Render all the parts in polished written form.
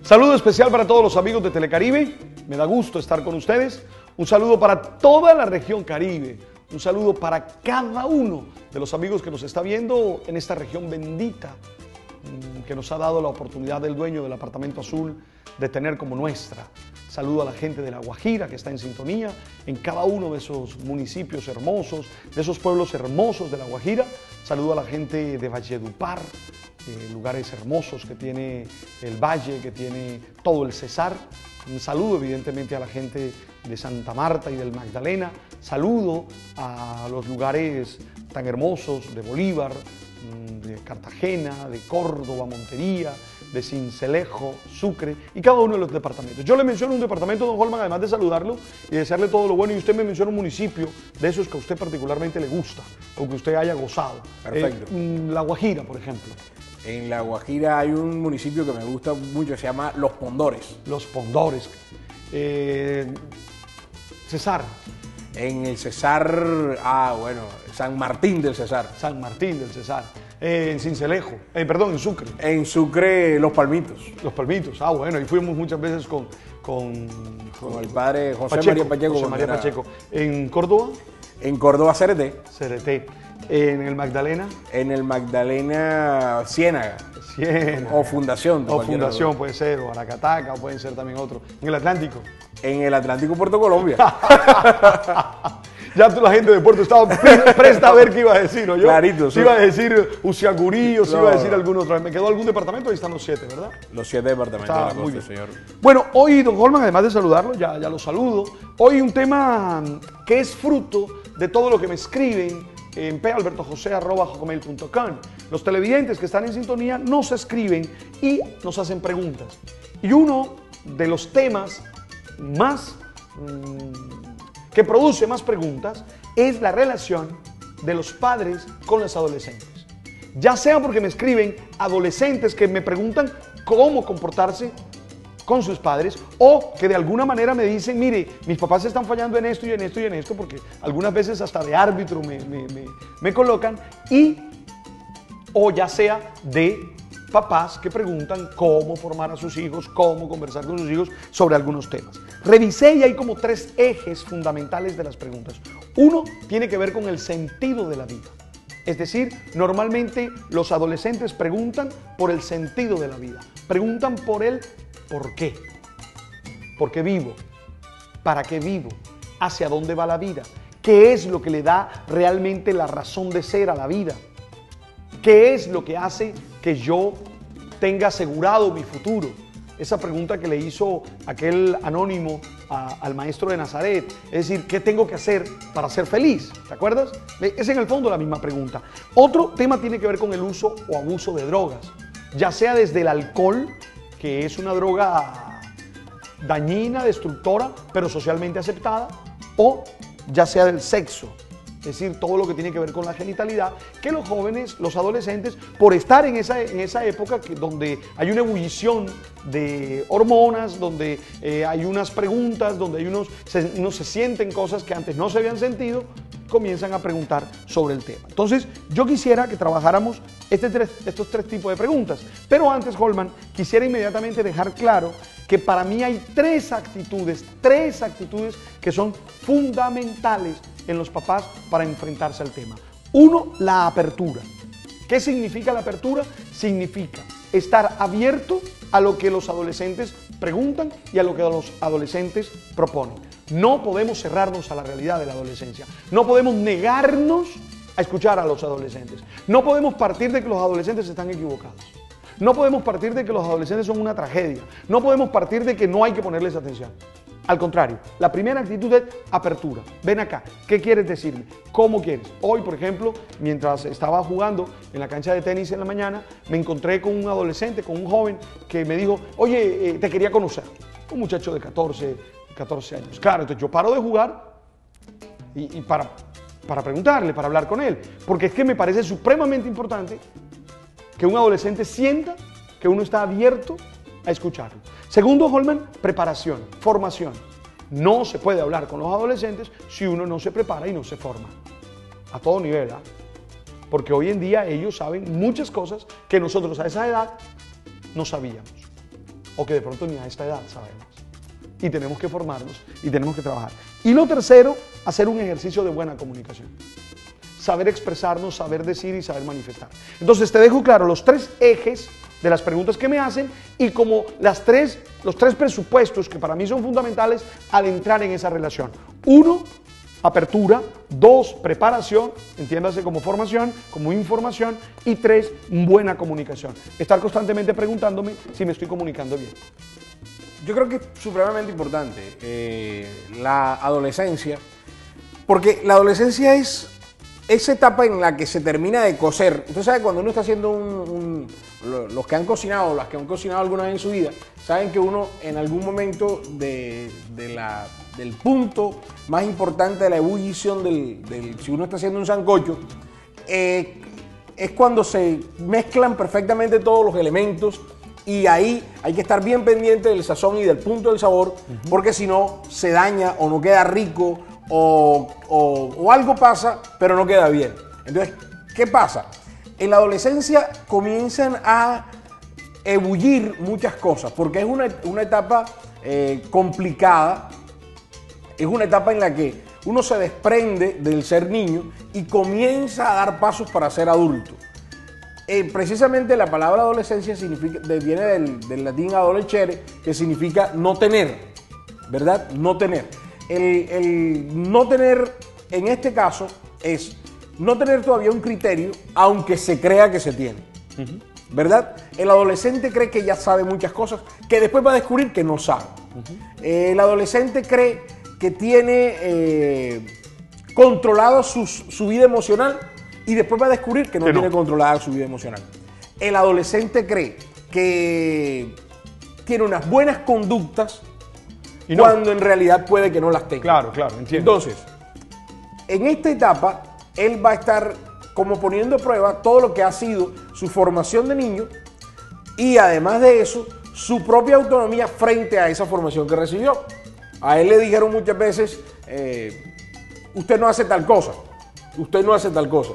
Saludo especial para todos los amigos de Telecaribe, me da gusto estar con ustedes. Un saludo para toda la región Caribe, un saludo para cada uno de los amigos que nos está viendo en esta región bendita que nos ha dado la oportunidad del dueño del Apartamento Azul de tener como nuestra. Saludo a la gente de La Guajira que está en sintonía en cada uno de esos municipios hermosos, de esos pueblos hermosos de La Guajira. Saludo a la gente de Valledupar, lugares hermosos que tiene el valle, que tiene todo el Cesar. Un saludo evidentemente a la gente de Santa Marta y del Magdalena. Saludo a los lugares tan hermosos de Bolívar, de Cartagena, de Córdoba, Montería, de Sincelejo, Sucre y cada uno de los departamentos. Yo le menciono un departamento, don Holman, además de saludarlo y desearle todo lo bueno, y usted me menciona un municipio de esos que a usted particularmente le gusta o que usted haya gozado. Perfecto. La Guajira, por ejemplo. En La Guajira hay un municipio que me gusta mucho, se llama Los Pondores. Los Pondores. Cesar. En el Cesar, San Martín del Cesar. San Martín del Cesar. En Sincelejo, perdón, en Sucre. En Sucre, Los Palmitos. Los Palmitos, bueno, y fuimos muchas veces con el padre José Pacheco, María Pacheco. José María Pacheco. En Córdoba. En Córdoba, Cereté. Cereté. En el Magdalena. En el Magdalena, Ciénaga. Ciénaga. O Fundación. O Fundación puede ser, o Aracataca, o pueden ser también otros. En el Atlántico. En el Atlántico, Puerto Colombia. Ya la gente de Puerto estaba presta a ver qué iba a decir, ¿no? Yo, clarito. Si iba a decir Uciacurí, si iba a decir algún otro. ¿Me quedó algún departamento? Ahí están los 7, ¿verdad? Los 7 departamentos Está de la muy costa, bien. señor. Bueno, hoy, don Holman, además de saludarlo, ya lo saludo. Hoy un tema que es fruto de todo lo que me escriben en palbertojose@hotmail.com. Los televidentes que están en sintonía nos escriben y nos hacen preguntas. Y uno de los temas más que produce más preguntas es la relación de los padres con los adolescentes. Ya sea porque me escriben adolescentes que me preguntan cómo comportarse con sus padres, o que de alguna manera me dicen, mire, mis papás están fallando en esto y en esto y en esto, porque algunas veces hasta de árbitro me colocan, o ya sea de papás que preguntan cómo formar a sus hijos, cómo conversar con sus hijos sobre algunos temas. Revisé y hay como 3 ejes fundamentales de las preguntas. Uno tiene que ver con el sentido de la vida. Es decir, normalmente los adolescentes preguntan por el sentido de la vida. Preguntan por el ¿por qué? ¿Por qué vivo? ¿Para qué vivo? ¿Hacia dónde va la vida? ¿Qué es lo que le da realmente la razón de ser a la vida? ¿Qué es lo que hace que yo tenga asegurado mi futuro? Esa pregunta que le hizo aquel anónimo al maestro de Nazaret. Es decir, ¿qué tengo que hacer para ser feliz? ¿Te acuerdas? Es en el fondo la misma pregunta. Otro tema tiene que ver con el uso o abuso de drogas. Ya sea desde el alcohol, que es una droga dañina, destructora, pero socialmente aceptada, o ya sea del sexo. Es decir, todo lo que tiene que ver con la genitalidad, que los jóvenes, los adolescentes, por estar en esa época donde hay una ebullición de hormonas, donde hay unas preguntas, donde unos se sienten cosas que antes no se habían sentido, comienzan a preguntar sobre el tema. Entonces, yo quisiera que trabajáramos estos 3 tipos de preguntas. Pero antes, Holman, quisiera inmediatamente dejar claro que para mí hay 3 actitudes que son fundamentales en los papás para enfrentarse al tema. Uno, la apertura. ¿Qué significa la apertura? Significa estar abierto a lo que los adolescentes preguntan y a lo que los adolescentes proponen. No podemos cerrarnos a la realidad de la adolescencia. No podemos negarnos a escuchar a los adolescentes. No podemos partir de que los adolescentes están equivocados. No podemos partir de que los adolescentes son una tragedia. No podemos partir de que no hay que ponerles atención. Al contrario, la primera actitud es apertura. Ven acá, ¿qué quieres decirme? ¿Cómo quieres? Hoy, por ejemplo, mientras estaba jugando en la cancha de tenis en la mañana, me encontré con un adolescente, con un joven que me dijo, oye, te quería conocer. Un muchacho de 14 años. Claro, entonces yo paro de jugar y para preguntarle, para hablar con él. Porque es que me parece supremamente importante que un adolescente sienta que uno está abierto a escucharlo. Segundo, Holman, preparación, formación. No se puede hablar con los adolescentes si uno no se prepara y no se forma. A todo nivel, ¿ah? Porque hoy en día ellos saben muchas cosas que nosotros a esa edad no sabíamos. o que de pronto ni a esta edad sabemos. Y tenemos que formarnos y tenemos que trabajar. Y lo tercero, hacer un ejercicio de buena comunicación. Saber expresarnos, saber decir y saber manifestar. Entonces te dejo claro los 3 ejes de las preguntas que me hacen y como los 3 presupuestos que para mí son fundamentales al entrar en esa relación. 1, apertura. 2, preparación, entiéndase como formación, como información. Y 3, buena comunicación. Estar constantemente preguntándome si me estoy comunicando bien. Yo creo que es supremamente importante la adolescencia, porque la adolescencia es esa etapa en la que se termina de cocer. Usted sabe, cuando uno está haciendo los que han cocinado, las que han cocinado alguna vez en su vida, saben que uno en algún momento del punto más importante de la ebullición si uno está haciendo un sancocho, es cuando se mezclan perfectamente todos los elementos y ahí hay que estar bien pendiente del sazón y del punto del sabor, porque si no se daña o no queda rico o algo pasa, pero no queda bien. Entonces, ¿qué pasa? En la adolescencia comienzan a ebullir muchas cosas, porque es una etapa complicada, es una etapa en la que uno se desprende del ser niño y comienza a dar pasos para ser adulto. Precisamente la palabra adolescencia viene del latín adolecere, que significa no tener, ¿verdad? No tener. El no tener, en este caso, es no tener todavía un criterio, aunque se crea que se tiene, ¿verdad? El adolescente cree que ya sabe muchas cosas, que después va a descubrir que no sabe. El adolescente cree que tiene controlado su vida emocional y después va a descubrir que no tiene controlada su vida emocional. El adolescente cree que tiene unas buenas conductas y cuando en realidad puede que no las tenga. Claro, claro, entiendo. Entonces, en esta etapa, él va a estar como poniendo a prueba todo lo que ha sido su formación de niño y además de eso, su propia autonomía frente a esa formación que recibió. A él le dijeron muchas veces, usted no hace tal cosa, usted no hace tal cosa.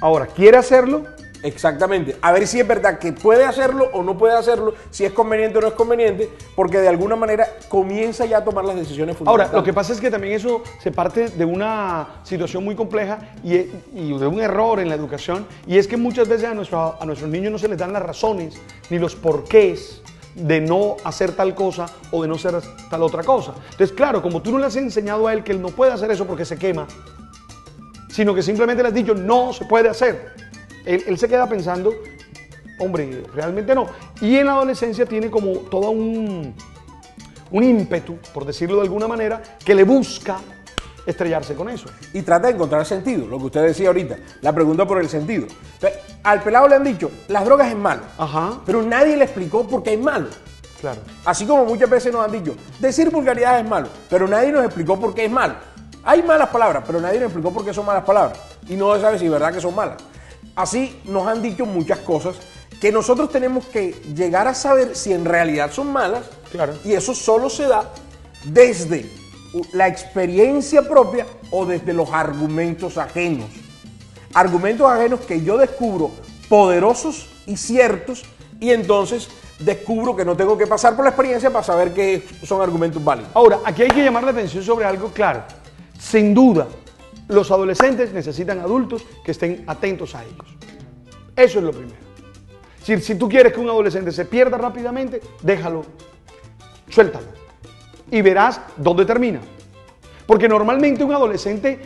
Ahora, ¿quiere hacerlo? Exactamente. A ver si es verdad que puede hacerlo o no puede hacerlo, si es conveniente o no es conveniente, porque de alguna manera comienza ya a tomar las decisiones fundamentales. Ahora, lo que pasa es que también eso se parte de una situación muy compleja y de un error en la educación, y es que muchas veces a nuestros niños no se les dan las razones ni los porqués de no hacer tal cosa o de no hacer tal otra cosa. Entonces, claro, como tú no le has enseñado a él que él no puede hacer eso porque se quema, sino que simplemente le has dicho no se puede hacer, él se queda pensando, hombre, realmente no. Y en la adolescencia tiene como todo un ímpetu, por decirlo de alguna manera, que le busca estrellarse con eso. Y trata de encontrar sentido, lo que usted decía ahorita, la pregunta por el sentido. Entonces, al pelado le han dicho, las drogas es malo, pero nadie le explicó por qué es malo. Claro. Así como muchas veces nos han dicho, decir vulgaridad es malo, pero nadie nos explicó por qué es malo. Hay malas palabras, pero nadie nos explicó por qué son malas palabras. Y no se sabe si es verdad que son malas. Así nos han dicho muchas cosas que nosotros tenemos que llegar a saber si en realidad son malas. Claro. Y eso solo se da desde la experiencia propia o desde los argumentos ajenos. Argumentos ajenos que yo descubro poderosos y ciertos y entonces descubro que no tengo que pasar por la experiencia para saber que son argumentos válidos. Ahora, aquí hay que llamar la atención sobre algo claro. Sin duda, los adolescentes necesitan adultos que estén atentos a ellos. Eso es lo primero. Si tú quieres que un adolescente se pierda rápidamente, déjalo, suéltalo y verás dónde termina. Porque normalmente un adolescente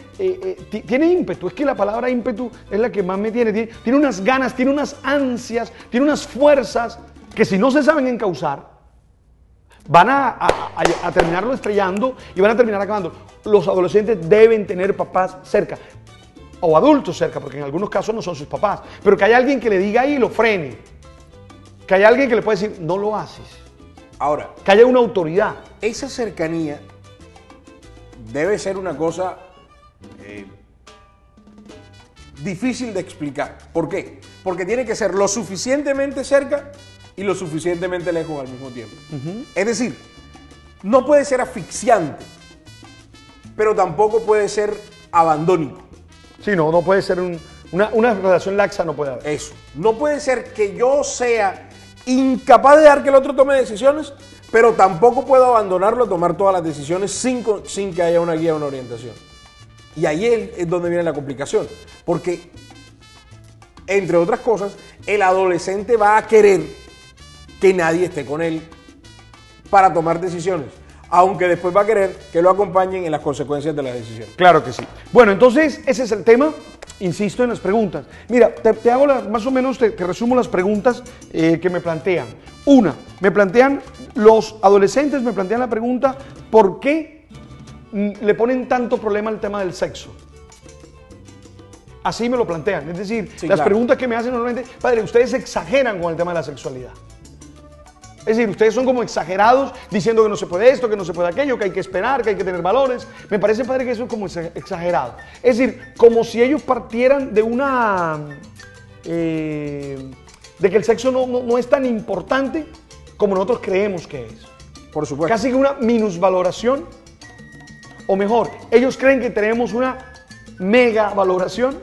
tiene ímpetu. Es que la palabra ímpetu es la que más me tiene unas ganas, tiene unas ansias, tiene unas fuerzas que si no se saben encauzar, van a terminarlo estrellando y van a terminar acabando. Los adolescentes deben tener papás cerca o adultos cerca, porque en algunos casos no son sus papás, pero que haya alguien que le diga ahí y lo frene, que haya alguien que le pueda decir no lo haces. Ahora, que haya una autoridad. Esa cercanía debe ser una cosa difícil de explicar. ¿Por qué? Porque tiene que ser lo suficientemente cerca y lo suficientemente lejos al mismo tiempo. Es decir, no puede ser asfixiante, pero tampoco puede ser abandónico. Sí, no puede ser una relación laxa, no puede haber. Eso. No puede ser que yo sea incapaz de dejar que el otro tome decisiones, pero tampoco puedo abandonarlo a tomar todas las decisiones sin que haya una guía o una orientación. Y ahí es donde viene la complicación, porque, entre otras cosas, el adolescente va a querer que nadie esté con él para tomar decisiones, aunque después va a querer que lo acompañen en las consecuencias de las decisiones. Claro que sí. Bueno, entonces ese es el tema. Insisto en las preguntas. Mira, te hago más o menos, te resumo las preguntas que me plantean. Una, los adolescentes me plantean la pregunta, ¿por qué le ponen tanto problema al tema del sexo? Así me lo plantean. Es decir, Sí, las claro. preguntas que me hacen normalmente, padre, ustedes exageran con el tema de la sexualidad. Es decir, ustedes son como exagerados diciendo que no se puede esto, que no se puede aquello, que hay que esperar, que hay que tener valores. Me parece, padre, que eso es como exagerado. Es decir, como si ellos partieran de una... de que el sexo no es tan importante como nosotros creemos que es. Por supuesto. Casi que una minusvaloración. O mejor, ellos creen que tenemos una mega valoración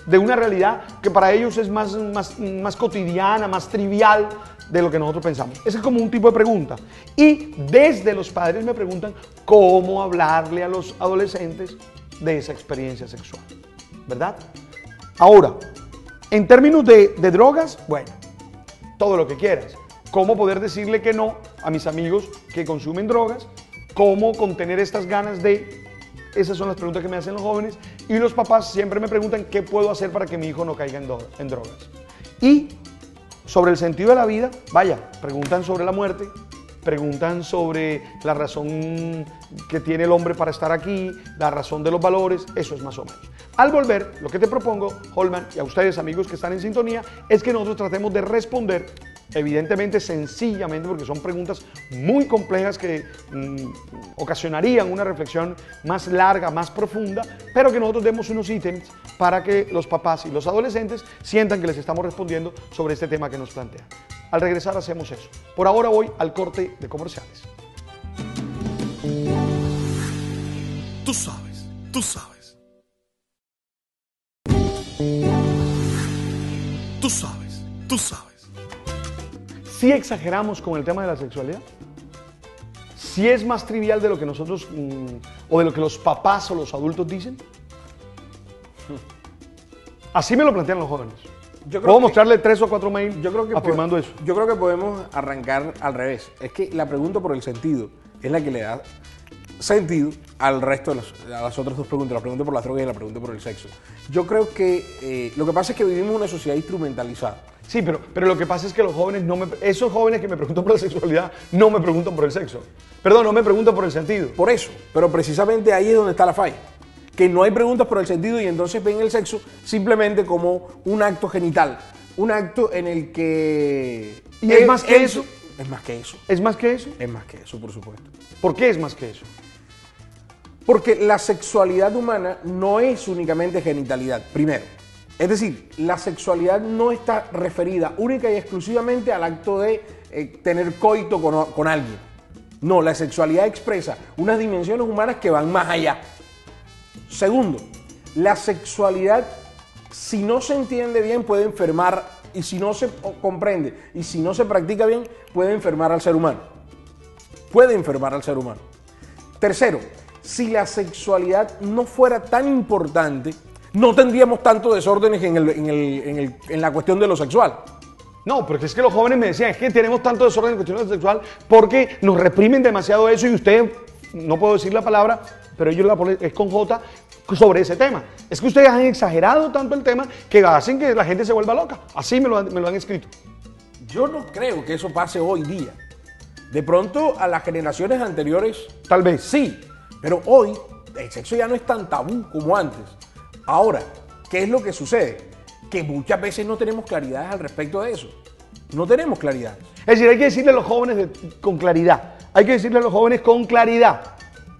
de una realidad que para ellos es más cotidiana, más trivial de lo que nosotros pensamos. Ese es como un tipo de pregunta. Y desde los padres me preguntan cómo hablarle a los adolescentes de esa experiencia sexual, ¿verdad? Ahora, en términos de drogas, bueno, todo lo que quieras. Cómo poder decirle que no a mis amigos que consumen drogas, cómo contener estas ganas de... Esas son las preguntas que me hacen los jóvenes. Y los papás siempre me preguntan qué puedo hacer para que mi hijo no caiga en drogas. Y sobre el sentido de la vida, vaya, preguntan sobre la muerte, preguntan sobre la razón que tiene el hombre para estar aquí, la razón de los valores, eso es más o menos. Al volver, lo que te propongo, Holman, y a ustedes amigos que están en sintonía, es que nosotros tratemos de responder, evidentemente sencillamente, porque son preguntas muy complejas que ocasionarían una reflexión más larga, más profunda, pero que nosotros demos unos ítems para que los papás y los adolescentes sientan que les estamos respondiendo sobre este tema que nos plantean. Al regresar hacemos eso. Por ahora voy al corte de comerciales. Tú sabes, tú sabes. Tú sabes, tú sabes. ¿Sí exageramos con el tema de la sexualidad? ¿Sí es más trivial de lo que nosotros o de lo que los papás o los adultos dicen? Así me lo plantean los jóvenes. Yo creo Puedo que- mostrarle 3 o 4 mails Yo creo que afirmando eso. Yo creo que podemos arrancar al revés. Es que la pregunta por el sentido es la que le da sentido al resto de las otras dos preguntas, la pregunta por las drogas y la pregunta por el sexo. Yo creo que lo que pasa es que vivimos en una sociedad instrumentalizada. Sí, pero lo que pasa es que los jóvenes esos jóvenes que me preguntan por la sexualidad no me preguntan por el sexo. Perdón, no me preguntan por el sentido. Por eso, pero precisamente ahí es donde está la falla. Que no hay preguntas por el sentido y entonces ven el sexo simplemente como un acto genital. Un acto en el que... ¿Y es más que eso? Es más que eso. ¿Es más que eso? Es más que eso, por supuesto. ¿Por qué es más que eso? Porque la sexualidad humana no es únicamente genitalidad, primero. Es decir, la sexualidad no está referida única y exclusivamente al acto de tener coito con alguien. No, la sexualidad expresa unas dimensiones humanas que van más allá. Segundo, la sexualidad, si no se entiende bien, puede enfermar, y si no se comprende, y si no se practica bien, puede enfermar al ser humano. Puede enfermar al ser humano. Tercero, si la sexualidad no fuera tan importante, no tendríamos tantos desórdenes en la cuestión de lo sexual. No, porque es que los jóvenes me decían, es que tenemos tanto desorden en cuestión sexual porque nos reprimen demasiado eso y usted, no puedo decir la palabra, pero ellos la ponen, es con J, sobre ese tema. Es que ustedes han exagerado tanto el tema que hacen que la gente se vuelva loca. Así me lo han escrito. Yo no creo que eso pase hoy día. De pronto a las generaciones anteriores Tal vez. sí, pero hoy el sexo ya no es tan tabú como antes. Ahora, ¿qué es lo que sucede? Que muchas veces no tenemos claridades al respecto de eso. No tenemos claridades. Es decir, hay que decirle a los jóvenes con claridad. Hay que decirle a los jóvenes con claridad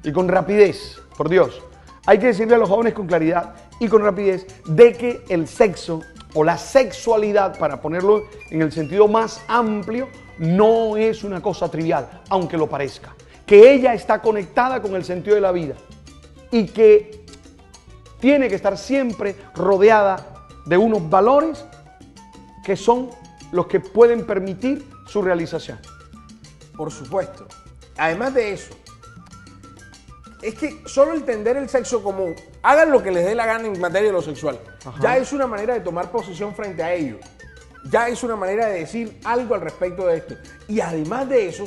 y con rapidez, por Dios. Hay que decirle a los jóvenes con claridad y con rapidez de que el sexo o la sexualidad, para ponerlo en el sentido más amplio, no es una cosa trivial, aunque lo parezca. Que ella está conectada con el sentido de la vida y que tiene que estar siempre rodeada de unos valores que son los que pueden permitir su realización. Por supuesto. Además de eso, es que solo entender el sexo como hagan lo que les dé la gana en materia de lo sexual, ya es una manera de tomar posición frente a ello. Ya es una manera de decir algo al respecto de esto. Y además de eso,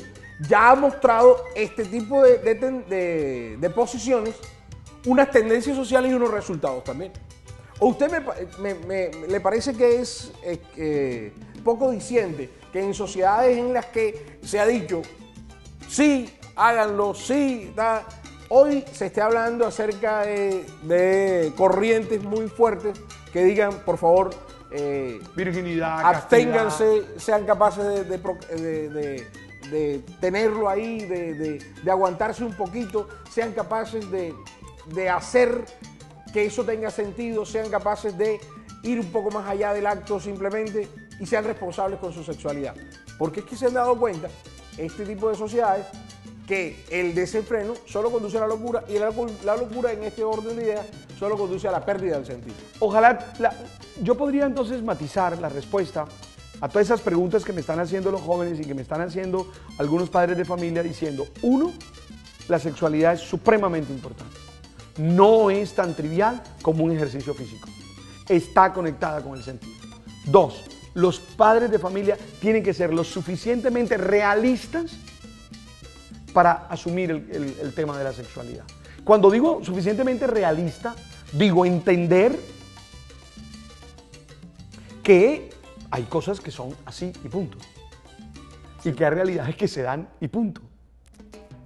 ya ha mostrado este tipo de posiciones unas tendencias sociales y unos resultados también. ¿O usted le parece que es poco diciente que en sociedades en las que se ha dicho, sí, háganlo, sí, hoy se esté hablando acerca de corrientes muy fuertes que digan, por favor, virginidad, absténganse, sean capaces de tenerlo ahí, de aguantarse un poquito, sean capaces de hacer que eso tenga sentido, sean capaces de ir un poco más allá del acto simplemente y sean responsables con su sexualidad. Porque es que se han dado cuenta, este tipo de sociedades, que el desenfreno solo conduce a la locura y la locura en este orden de ideas solo conduce a la pérdida del sentido. Ojalá, yo podría entonces matizar la respuesta a todas esas preguntas que me están haciendo los jóvenes y que me están haciendo algunos padres de familia diciendo, uno, la sexualidad es supremamente importante. No es tan trivial como un ejercicio físico. Está conectada con el sentido. Dos, los padres de familia tienen que ser lo suficientemente realistas para asumir el tema de la sexualidad. Cuando digo suficientemente realista, digo entender que hay cosas que son así y punto. Y que hay realidades que se dan y punto.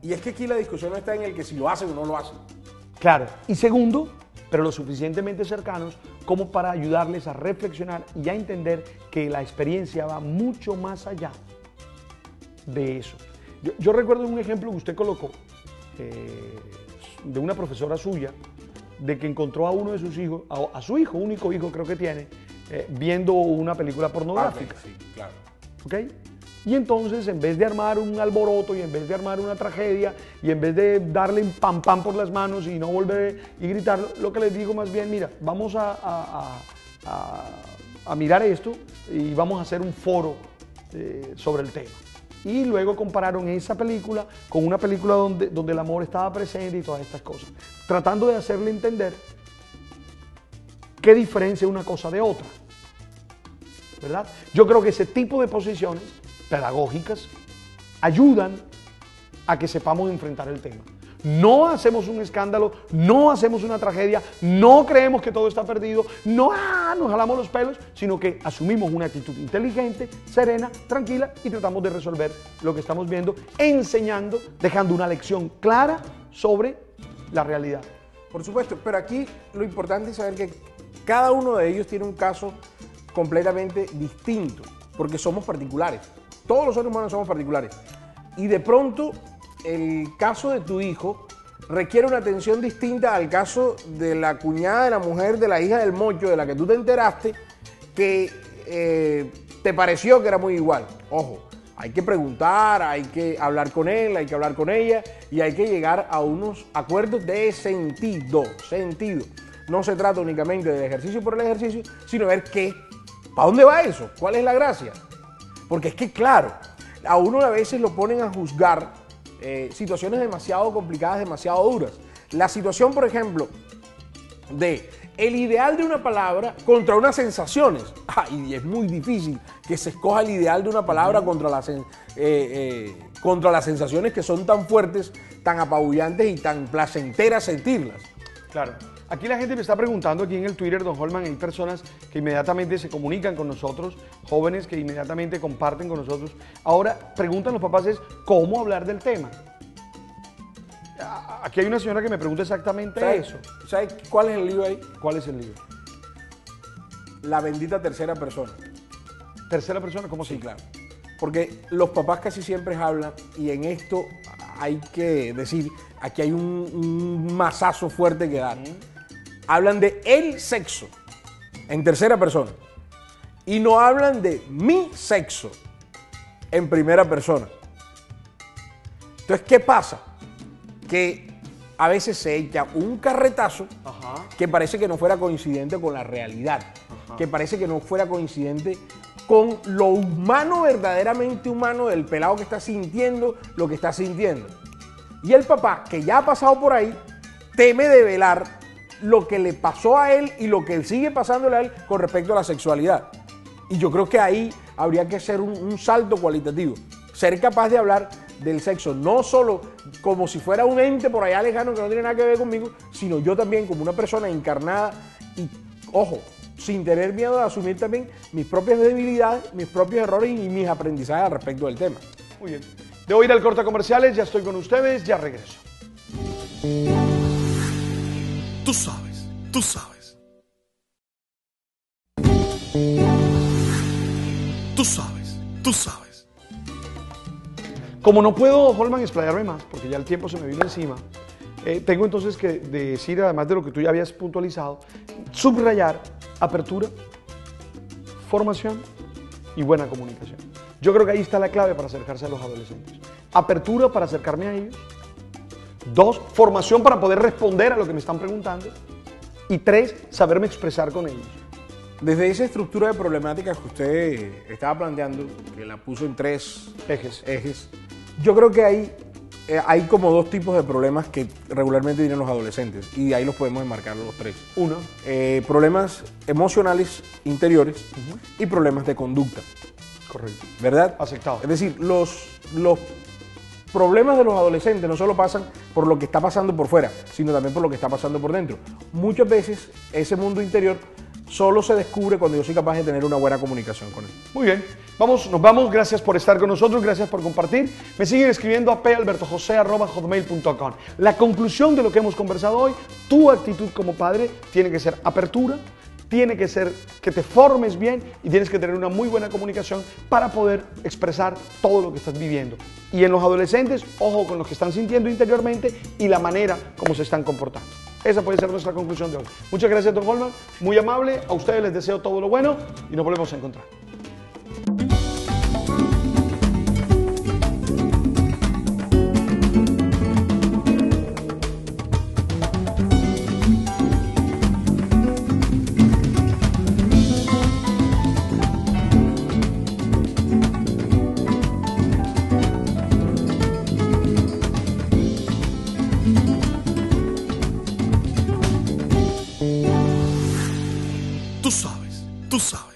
Y es que aquí la discusión no está en el que si lo hacen o no lo hacen. Claro. Y segundo, pero lo suficientemente cercanos como para ayudarles a reflexionar y a entender que la experiencia va mucho más allá de eso. Yo recuerdo un ejemplo que usted colocó de una profesora suya, de que encontró a uno de sus hijos, a su hijo, único hijo creo que tiene, viendo una película pornográfica. Sí, claro. ¿Ok? Y entonces, en vez de armar un alboroto y en vez de armar una tragedia y en vez de darle un pam pam por las manos y no volver y gritar, lo que les digo más bien, mira, vamos a mirar esto y vamos a hacer un foro sobre el tema. Y luego compararon esa película con una película donde el amor estaba presente y todas estas cosas, tratando de hacerle entender qué diferencia una cosa de otra, ¿verdad? Yo creo que ese tipo de posiciones pedagógicas ayudan a que sepamos enfrentar el tema. No hacemos un escándalo, no hacemos una tragedia, no creemos que todo está perdido, no nos jalamos los pelos, sino que asumimos una actitud inteligente, serena, tranquila y tratamos de resolver lo que estamos viendo, enseñando, dejando una lección clara sobre la realidad. Por supuesto, pero aquí lo importante es saber que cada uno de ellos tiene un caso completamente distinto, porque somos particulares. Todos los seres humanos somos particulares. Y de pronto, el caso de tu hijo requiere una atención distinta al caso de la cuñada de la mujer, de la hija del mocho, de la que tú te enteraste, que te pareció que era muy igual. Ojo, hay que preguntar, hay que hablar con él, hay que hablar con ella y hay que llegar a unos acuerdos de sentido. No se trata únicamente del ejercicio por el ejercicio, sino ver ¿para dónde va eso? ¿Cuál es la gracia? Porque es que, claro, a uno a veces lo ponen a juzgar situaciones demasiado complicadas, demasiado duras. La situación, por ejemplo, de el ideal de una palabra contra unas sensaciones. Y es muy difícil que se escoja el ideal de una palabra contra las sensaciones que son tan fuertes, tan apabullantes y tan placenteras sentirlas. Claro. Aquí la gente me está preguntando, aquí en el Twitter, don Holman, hay personas que inmediatamente se comunican con nosotros, jóvenes que inmediatamente comparten con nosotros. Ahora, preguntan los papás es, ¿cómo hablar del tema? Aquí hay una señora que me pregunta exactamente eso. ¿Sabes cuál es el lío ahí? ¿Cuál es el lío? La bendita tercera persona. ¿Tercera persona? ¿Cómo Sí, así? claro. Porque los papás casi siempre hablan y en esto hay que decir, aquí hay un mazazo fuerte que dar. Hablan de el sexo en tercera persona y no hablan de mi sexo en primera persona. Entonces, ¿qué pasa? Que a veces se echa un carretazo que parece que no fuera coincidente con la realidad, que parece que no fuera coincidente con lo humano, verdaderamente humano del pelado que está sintiendo lo que está sintiendo. Y el papá, que ya ha pasado por ahí, teme develar lo que le pasó a él y lo que sigue pasándole a él con respecto a la sexualidad. Y yo creo que ahí habría que hacer un salto cualitativo. Ser capaz de hablar del sexo, no solo como si fuera un ente por allá lejano que no tiene nada que ver conmigo, sino yo también como una persona encarnada y, ojo, sin tener miedo de asumir también mis propias debilidades, mis propios errores y mis aprendizajes al respecto del tema. Muy bien. Debo ir al corte a comerciales, ya estoy con ustedes, ya regreso. Tú sabes, tú sabes. Tú sabes, tú sabes. Como no puedo, Holman, explayarme más, porque ya el tiempo se me vino encima, tengo entonces que decir, además de lo que tú ya habías puntualizado, subrayar apertura, formación y buena comunicación. Yo creo que ahí está la clave para acercarse a los adolescentes. Apertura para acercarme a ellos. 2, formación para poder responder a lo que me están preguntando. Y 3, saberme expresar con ellos. Desde esa estructura de problemáticas que usted estaba planteando, que la puso en 3 ejes, yo creo que hay como 2 tipos de problemas que regularmente tienen los adolescentes y ahí los podemos enmarcar los 3. Uno, problemas emocionales interiores y problemas de conducta. correcto. ¿Verdad? Aceptado. Es decir, los problemas de los adolescentes no solo pasan por lo que está pasando por fuera, sino también por lo que está pasando por dentro. Muchas veces ese mundo interior solo se descubre cuando yo soy capaz de tener una buena comunicación con él. Muy bien, nos vamos, gracias por estar con nosotros, gracias por compartir. Me siguen escribiendo a palbertojose@hotmail.com. La conclusión de lo que hemos conversado hoy, tu actitud como padre tiene que ser apertura, tiene que ser que te formes bien y tienes que tener una muy buena comunicación para poder expresar todo lo que estás viviendo. Y en los adolescentes, ojo con lo que están sintiendo interiormente y la manera como se están comportando. Esa puede ser nuestra conclusión de hoy. Muchas gracias, don Holman. Muy amable. A ustedes les deseo todo lo bueno y nos volvemos a encontrar. Tú sabes, tú sabes.